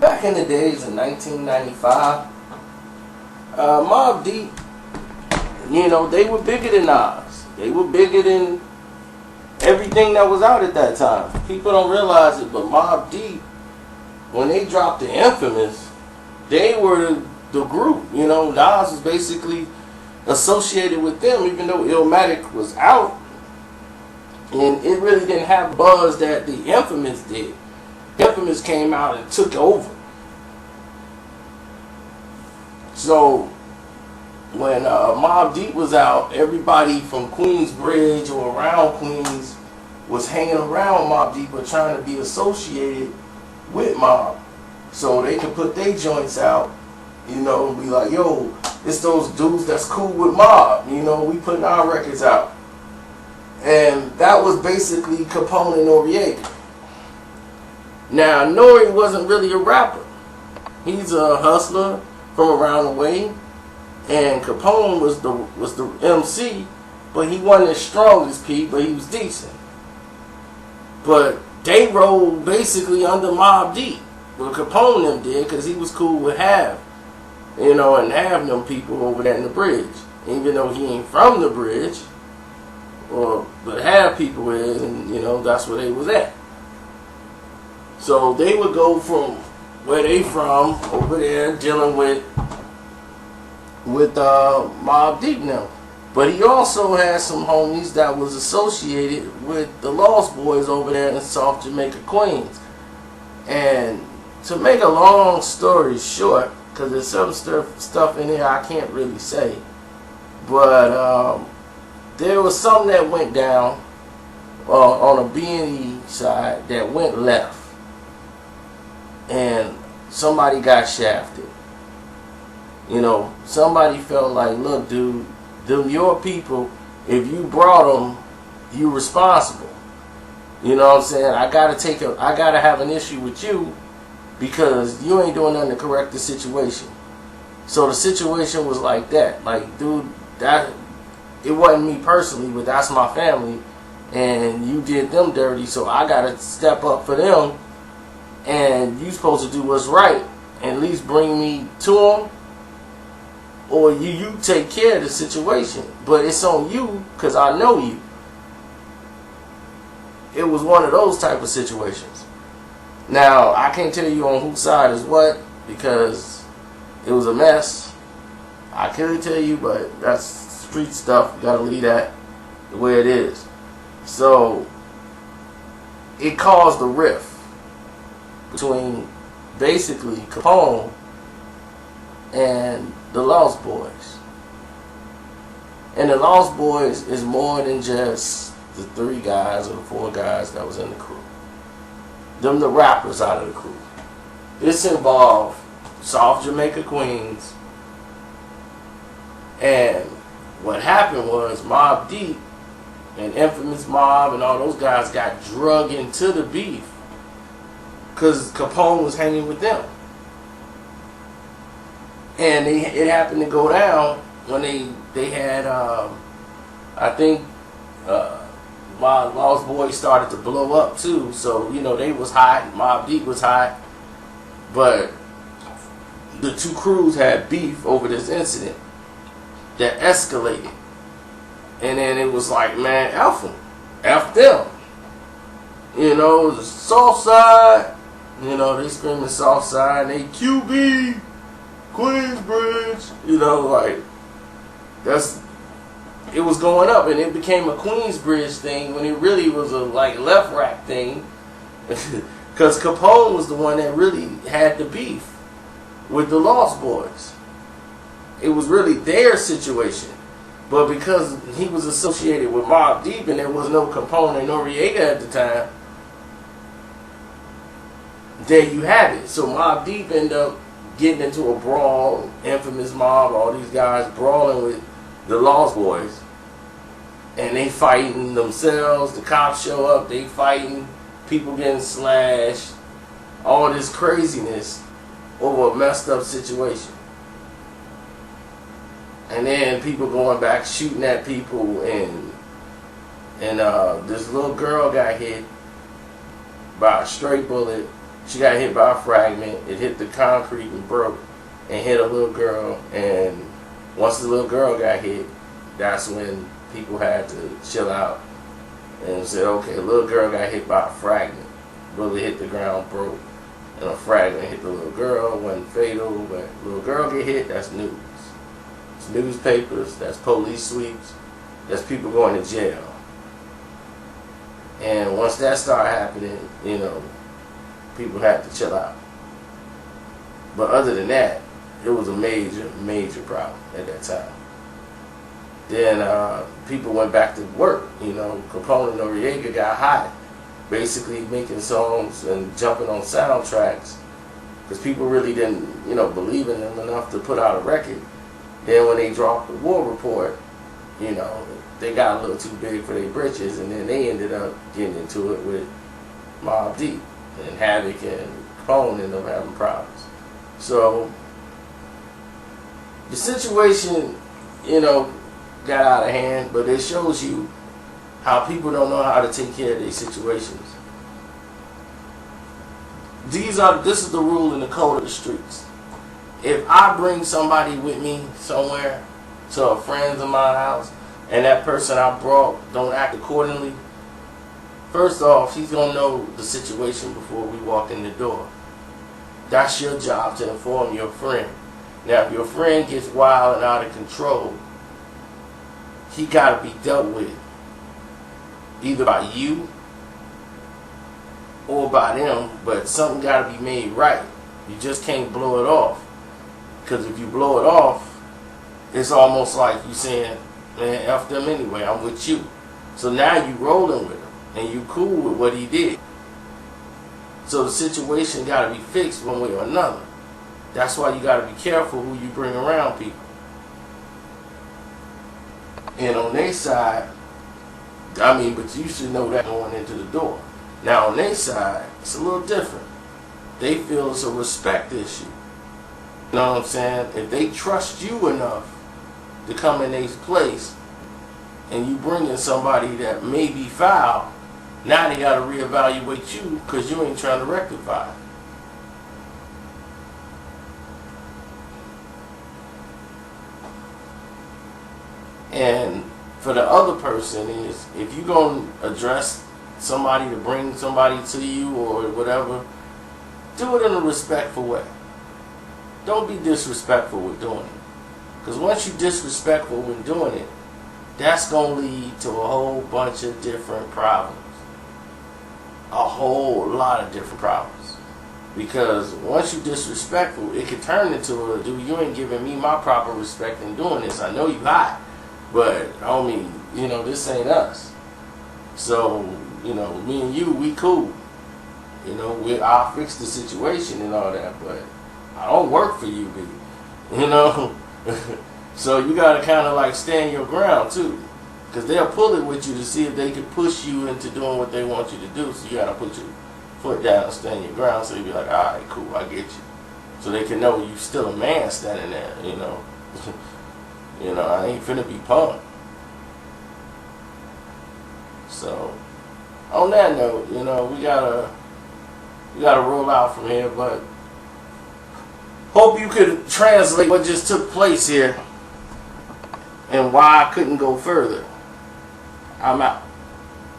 Back in the days in 1995, Mobb Deep, you know, they were bigger than Nas. They were bigger than everything that was out at that time. People don't realize it, but Mobb Deep, when they dropped the Infamous, they were the group. You know, Nas was basically associated with them, even though Illmatic was out, and it really didn't have buzz that the Infamous did. Infamous came out and took over. So when Mobb Deep was out, everybody from Queensbridge or around Queens was hanging around Mobb Deep or trying to be associated with Mobb, so they could put their joints out, you know, and be like, yo, it's those dudes that's cool with Mobb, you know, we putting our records out. And that was basically Capone and Noriega. Now, Nori wasn't really a rapper. He's a hustler from around the way, and Capone was the MC, but he wasn't as strong as P, but he was decent. But they rolled basically under Mobb Deep. Well, Capone them did, because he was cool with Half, you know, and Half them people over there in the bridge. Even though he ain't from the bridge, but Half people is, and you know, that's where they was at. So they would go from where they from over there dealing with Mobb Deep now. But he also had some homies that was associated with the Lost Boyz over there in South Jamaica, Queens. And to make a long story short, because there's some stuff in here I can't really say, but there was something that went down on a B&E side that went left. And somebody got shafted. You know, somebody felt like, look, dude, them your people. If you brought them, you responsible. You know what I'm saying? I gotta have an issue with you because you ain't doing nothing to correct the situation. So the situation was like that. Like, dude, that it wasn't me personally, but that's my family, and you did them dirty, so I gotta step up for them. And you supposed to do what's right, and at least bring me to them, or you take care of the situation. But it's on you, because I know you. It was one of those type of situations. Now, I can't tell you on whose side is what, because it was a mess. I could tell you, but that's street stuff. You gotta leave that the way it is. So, it caused a rift between basically Capone and the Lost Boyz. And the Lost Boyz is more than just the 3 guys or the 4 guys that was in the crew. Them the rappers out of the crew. This involved South Jamaica, Queens. And what happened was Mobb Deep and Infamous Mob and all those guys got drug into the beef because Capone was hanging with them. And it happened to go down when they had, I think, while Lost Boyz started to blow up too. So, you know, they was hot, Mobb Deep was hot. But the 2 crews had beef over this incident that escalated. And then it was like, man, F them. F them. You know, the South Side, you know, they screaming South Side, they QB, Queensbridge, you know, like, it was going up, and it became a Queensbridge thing when it really was a, like, left rack thing, because Capone was the one that really had the beef with the Lost Boyz. It was really their situation. But because he was associated with Mobb Deep and there was no Capone and Noriega at the time, there you have it. So Mobb Deep ended up getting into a brawl, Infamous Mob, all these guys brawling with the Lost Boyz. And they fighting themselves, the cops show up, they fighting, people getting slashed, all this craziness over a messed up situation. And then people going back shooting at people, and this little girl got hit by a stray bullet She got hit by a fragment. It hit the concrete and broke and hit a little girl. And once the little girl got hit, that's when people had to chill out and said, okay, a little girl got hit by a fragment. Bullet hit the ground, broke, and a fragment hit the little girl. Wasn't fatal, but little girl get hit, that's news. It's newspapers, that's police sweeps, that's people going to jail. And once that started happening, you know, people had to chill out. But other than that, it was a major problem at that time. Then people went back to work. You know, Capone and Noriega got hot, basically making songs and jumping on soundtracks because people really didn't, you know, believe in them enough to put out a record. Then when they dropped the War Report, you know, they got a little too big for their britches, and then they ended up getting into it with Mobb Deep and Havoc, and Capone ended up having problems. So the situation, you know, got out of hand, but it shows you how people don't know how to take care of their situations. This is the rule in the code of the streets. If I bring somebody with me somewhere to a friend of my house, and that person I brought don't act accordingly, first off, he's gonna know the situation before we walk in the door. That's your job, to inform your friend. Now, if your friend gets wild and out of control, he gotta be dealt with either by you or by them, but something gotta be made right. You just can't blow it off, because if you blow it off, it's almost like you saying, man, F them anyway, I'm with you. So now you rolling with him and you cool with what he did. So the situation gotta be fixed one way or another. That's why you gotta be careful who you bring around people. And on their side, I mean, but you should know that going into the door. Now on their side, it's a little different. They feel it's a respect issue. You know what I'm saying? If they trust you enough to come in their place, and you bring in somebody that may be foul, now they got to reevaluate you because you ain't trying to rectify it. And for the other person is, if you're going to address somebody to bring somebody to you or whatever, do it in a respectful way. Don't be disrespectful with doing it. Because once you're disrespectful when doing it, that's going to lead to a whole bunch of different problems. A whole lot of different problems. Because once you're disrespectful, it can turn into a, dude, you ain't giving me my proper respect in doing this. I know you hot, but homie, you know, this ain't us. So, you know, me and you, we cool. You know, I'll fix the situation and all that, but I don't work for you, B. You know? So you gotta kind of like stand your ground too, because they'll pull it with you to see if they can push you into doing what they want you to do. So you gotta put your foot down and stand your ground. So you be like, all right, cool, I get you. So they can know you still a man standing there. You know, you know, I ain't finna be punked. So on that note, you know, we gotta roll out from here, but hope you could translate what just took place here and why I couldn't go further. I'm out.